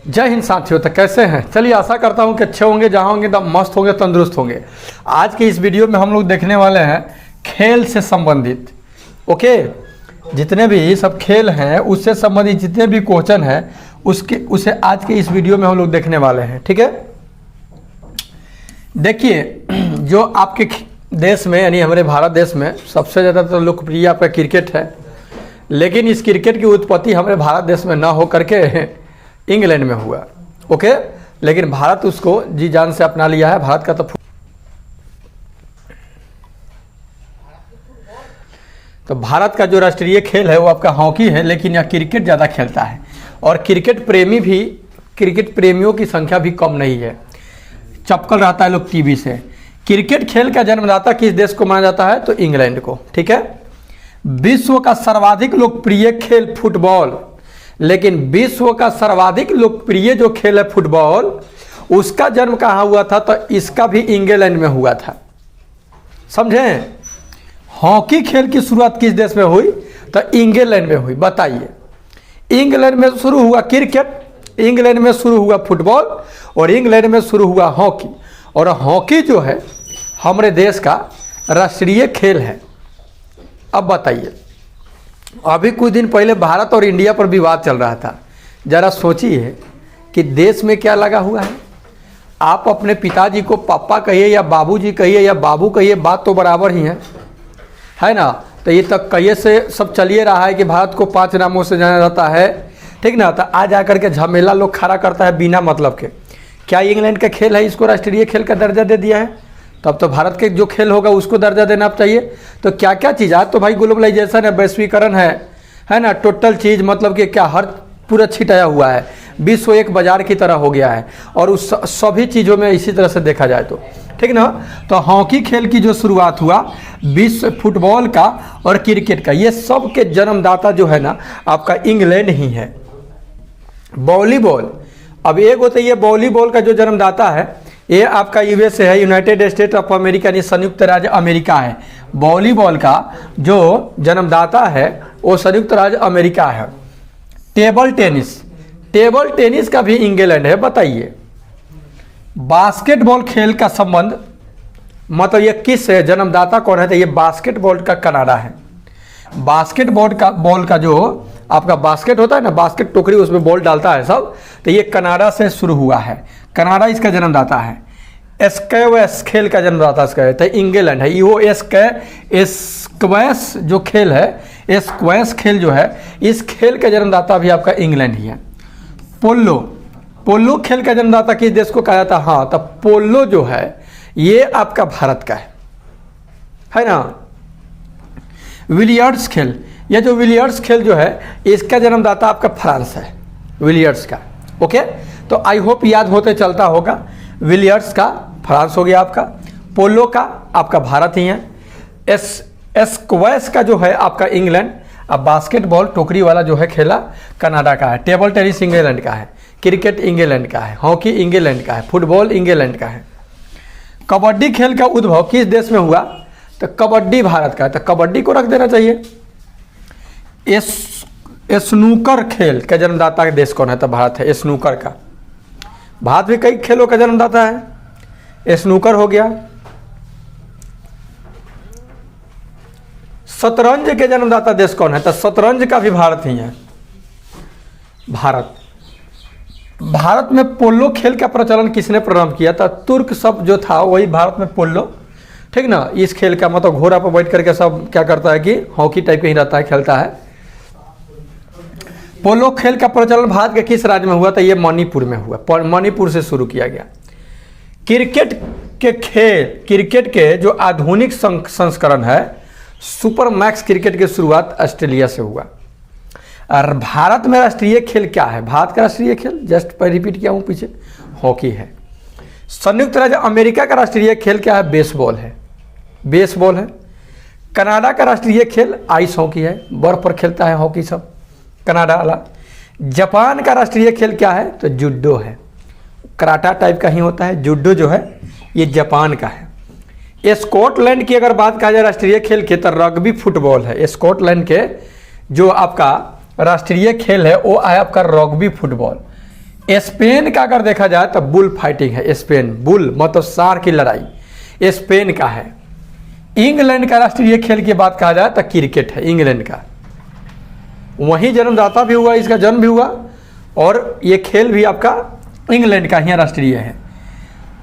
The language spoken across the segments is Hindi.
जय हिंद साथियों। तो कैसे हैं? चलिए आशा करता हूं कि अच्छे होंगे, जहां होंगे तब मस्त होंगे, तंदुरुस्त होंगे। आज के इस वीडियो में हम लोग देखने वाले हैं खेल से संबंधित। ओके, जितने भी सब खेल हैं उससे संबंधित जितने भी क्वेश्चन हैं उसे आज के इस वीडियो में हम लोग देखने वाले हैं। ठीक है, देखिए जो आपके देश में यानी हमारे भारत देश में सबसे ज़्यादा तो लोकप्रिय आपका क्रिकेट है, लेकिन इस क्रिकेट की उत्पत्ति हमारे भारत देश में ना हो करके इंग्लैंड में हुआ। ओके, लेकिन भारत उसको जी जान से अपना लिया है। भारत का तो भारत का जो राष्ट्रीय खेल है वो आपका हॉकी है, लेकिन यह क्रिकेट ज़्यादा खेलता है और क्रिकेट प्रेमियों की संख्या भी कम नहीं है। चपकल रहता है लोग टीवी से। क्रिकेट खेल का जन्मदाता किस देश को माना जाता है? तो इंग्लैंड को। ठीक है, विश्व का सर्वाधिक लोकप्रिय खेल फुटबॉल, लेकिन विश्व का सर्वाधिक लोकप्रिय जो खेल है फुटबॉल, उसका जन्म कहाँ हुआ था? तो इसका भी इंग्लैंड में हुआ था। समझें? हॉकी खेल की शुरुआत किस देश में हुई? तो इंग्लैंड में हुई। बताइए, इंग्लैंड में शुरू हुआ क्रिकेट, इंग्लैंड में शुरू हुआ फुटबॉल और इंग्लैंड में शुरू हुआ हॉकी। और हॉकी जो है हमारे देश का राष्ट्रीय खेल है। अब बताइए, अभी कुछ दिन पहले भारत और इंडिया पर विवाद चल रहा था। ज़रा सोचिए कि देश में क्या लगा हुआ है। आप अपने पिताजी को पापा कहिए या बाबूजी कहिए या बाबू कहिए, बात तो बराबर ही है ना। तो ये तक कहिए से सब चलिए रहा है कि भारत को 5 नामों से जाना जाता है। ठीक ना, तो आज आकर के झमेला लोग खड़ा करता है बिना मतलब के। क्या इंग्लैंड का खेल है इसको राष्ट्रीय खेल का दर्जा दे दिया है? तब तो भारत के जो खेल होगा उसको दर्जा देना चाहिए। तो क्या क्या चीज़, आज तो भाई ग्लोबलाइजेशन है, वैश्वीकरण है ना, टोटल चीज़ मतलब कि क्या हर पूरा छिटाया हुआ है। विश्व एक बाजार की तरह हो गया है और उस सभी चीज़ों में इसी तरह से देखा जाए तो ठीक ना। तो हॉकी खेल की जो शुरुआत हुआ विश्व फुटबॉल का और क्रिकेट का, ये सब के जन्मदाता जो है ना आपका इंग्लैंड ही है। वॉलीबॉल, अब एक होता है ये वॉलीबॉल का जो जन्मदाता है ये आपका यूएसए है, यूनाइटेड स्टेट ऑफ अमेरिका यानी संयुक्त राज्य अमेरिका है। वॉलीबॉल का जो जन्मदाता है वो संयुक्त राज्य अमेरिका है। टेबल टेनिस का भी इंग्लैंड है। बताइए, बास्केटबॉल खेल का संबंध मतलब ये किस है, जन्मदाता कौन है? तो ये बास्केटबॉल का कनाडा है। बॉल का जो आपका बास्केट होता है ना, बास्केट टोकरी उसमें बॉल डालता है सब, तो ये कनाडा से शुरू हुआ है। कनाडा इसका जन्मदाता है। स्क्वैश खेल का जन्मदाता इसका है तो इंग्लैंड है। वो स्क्वैश जो खेल है, स्क्वैश खेल जो है, इस खेल का जन्मदाता भी आपका इंग्लैंड ही है। पोलो खेल का जन्मदाता किस देश को कहा जाता है? हाँ, तो पोलो जो है ये आपका भारत का है ना। विलियर्ड्स खेल, ये जो विलियर्ड्स खेल जो है इसका जन्मदाता आपका फ्रांस है, विलियर्ड्स का। ओके, तो आई होप याद होते चलता होगा। विलियर्ड्स का फ्रांस हो गया आपका, पोलो का आपका भारत ही है, स्क्वैश का जो है आपका इंग्लैंड, अब बास्केटबॉल टोकरी वाला जो है खेला कनाडा का है, टेबल टेनिस इंग्लैंड का है, क्रिकेट इंग्लैंड का है, हॉकी इंग्लैंड का है, फुटबॉल इंग्लैंड का है। कबड्डी खेल का उद्भव किस देश में हुआ? तो कबड्डी भारत का है, तो कबड्डी को रख देना चाहिए। स्नूकर खेल का जन्मदाता का देश कौन है? तो भारत है। स्नूकर का, भारत भी कई खेलों का जन्मदाता है। स्नूकर हो गया। शतरंज के जन्मदाता देश कौन है? तो शतरंज का भी भारत ही है। भारत में पोलो खेल का प्रचलन किसने प्रारंभ किया था? तुर्क सब जो था वही भारत में पोलो, ठीक ना। इस खेल का मतलब घोड़ा पर बैठ करके सब क्या करता है कि हॉकी टाइप का ही रहता है, खेलता है। पोलो खेल का प्रचलन भारत के किस राज्य में हुआ था? ये मणिपुर में हुआ, मणिपुर से शुरू किया गया। क्रिकेट के जो आधुनिक संस्करण है सुपर मैक्स क्रिकेट की शुरुआत ऑस्ट्रेलिया से हुआ। और भारत में राष्ट्रीय खेल क्या है? भारत का राष्ट्रीय खेल जस्ट पर रिपीट किया हूँ पीछे, हॉकी है। संयुक्त राज्य अमेरिका का राष्ट्रीय खेल क्या है? बेसबॉल है। कनाडा का राष्ट्रीय खेल आइस हॉकी है, बर्फ पर खेलता है हॉकी सब कनाडा वाला। जापान का राष्ट्रीय खेल क्या है? तो जूडो है, कराटा टाइप का ही होता है। जूडो जो है ये जापान का है। स्कॉटलैंड की अगर बात कहा जाए राष्ट्रीय खेल की तो रग्बी फुटबॉल है। स्कॉटलैंड के जो आपका राष्ट्रीय खेल है वो है आपका रग्बी फुटबॉल। स्पेन का अगर देखा जाए तो बुल फाइटिंग है। स्पेन बुल मतलब सांड की लड़ाई स्पेन का है। इंग्लैंड का राष्ट्रीय खेल की बात कहा जाए तो क्रिकेट है इंग्लैंड का। वहीं जन्मदाता भी हुआ, इसका जन्म भी हुआ और ये खेल भी आपका इंग्लैंड का ही राष्ट्रीय है।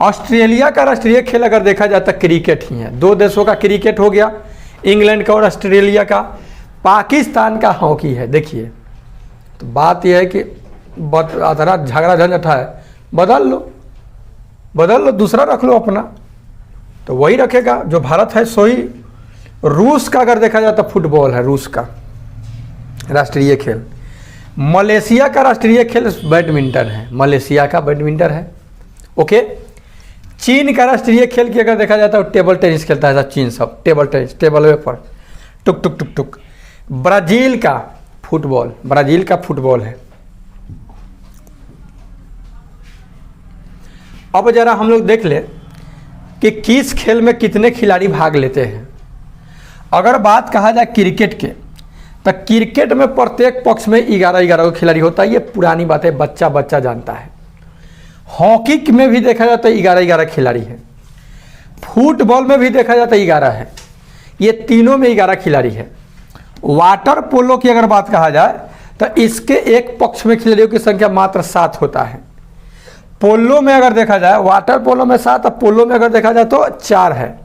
ऑस्ट्रेलिया का राष्ट्रीय खेल अगर देखा जाए तो क्रिकेट ही है। दो देशों का क्रिकेट हो गया, इंग्लैंड का और ऑस्ट्रेलिया का। पाकिस्तान का हॉकी है। देखिए तो बात यह है कि अधरा झगड़ा झंझटा है, बदल लो, दूसरा रख लो अपना, तो वही रखेगा जो भारत है सो ही। रूस का अगर देखा जाए तो फुटबॉल है रूस का राष्ट्रीय खेल। मलेशिया का राष्ट्रीय खेल बैडमिंटन है, मलेशिया का बैडमिंटन है। ओके, चीन का राष्ट्रीय खेल की अगर देखा जाता है तो टेबल टेनिस खेलता है सब चीन, सब टेबल टेनिस, टेबल पर टुक टुक टुक टुक। ब्राज़ील का फुटबॉल, ब्राज़ील का फुटबॉल है। अब जरा हम लोग देख ले कि किस खेल में कितने खिलाड़ी भाग लेते हैं। अगर बात कहा जाए क्रिकेट के तो क्रिकेट में प्रत्येक पक्ष में 11-11 खिलाड़ी होता है। ये पुरानी बात है, बच्चा बच्चा जानता है। हॉकी में भी देखा जाता है 11-11 खिलाड़ी है। फुटबॉल में भी देखा जाता है 11 है। ये तीनों में 11 खिलाड़ी है। वाटर पोलो की अगर बात कहा जाए तो इसके एक पक्ष में खिलाड़ियों की संख्या मात्र 7 होता है। पोलो में अगर देखा जाए, वाटर पोलो में 7 और पोलो में अगर देखा जाए तो 4 है।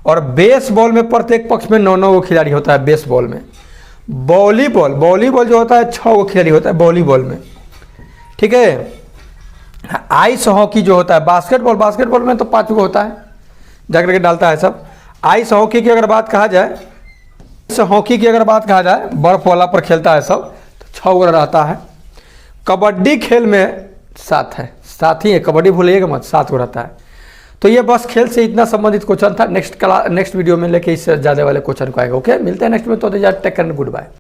और बेसबॉल में प्रत्येक पक्ष में 9-9 खिलाड़ी होता है बेसबॉल में। वॉलीबॉल जो होता है 6 खिलाड़ी होता है वॉलीबॉल में, ठीक है। आइस हॉकी जो होता है, बास्केटबॉल में तो 5 होता है, जाकर के डालता है सब। आइस हॉकी की अगर बात कहा जाए, बर्फ वाला पर खेलता है सब, तो 6 रहता है। कबड्डी खेल में 7 है, 7 ही है, कबड्डी भूलिएगा मत, 7 रहता है। तो ये बस खेल से इतना संबंधित क्वेश्चन था। नेक्स्ट वीडियो में लेके इससे ज़्यादा वाले क्वेश्चन को आएगा। ओके, मिलते हैं नेक्स्ट में। तो टेक केयर, गुड बाय।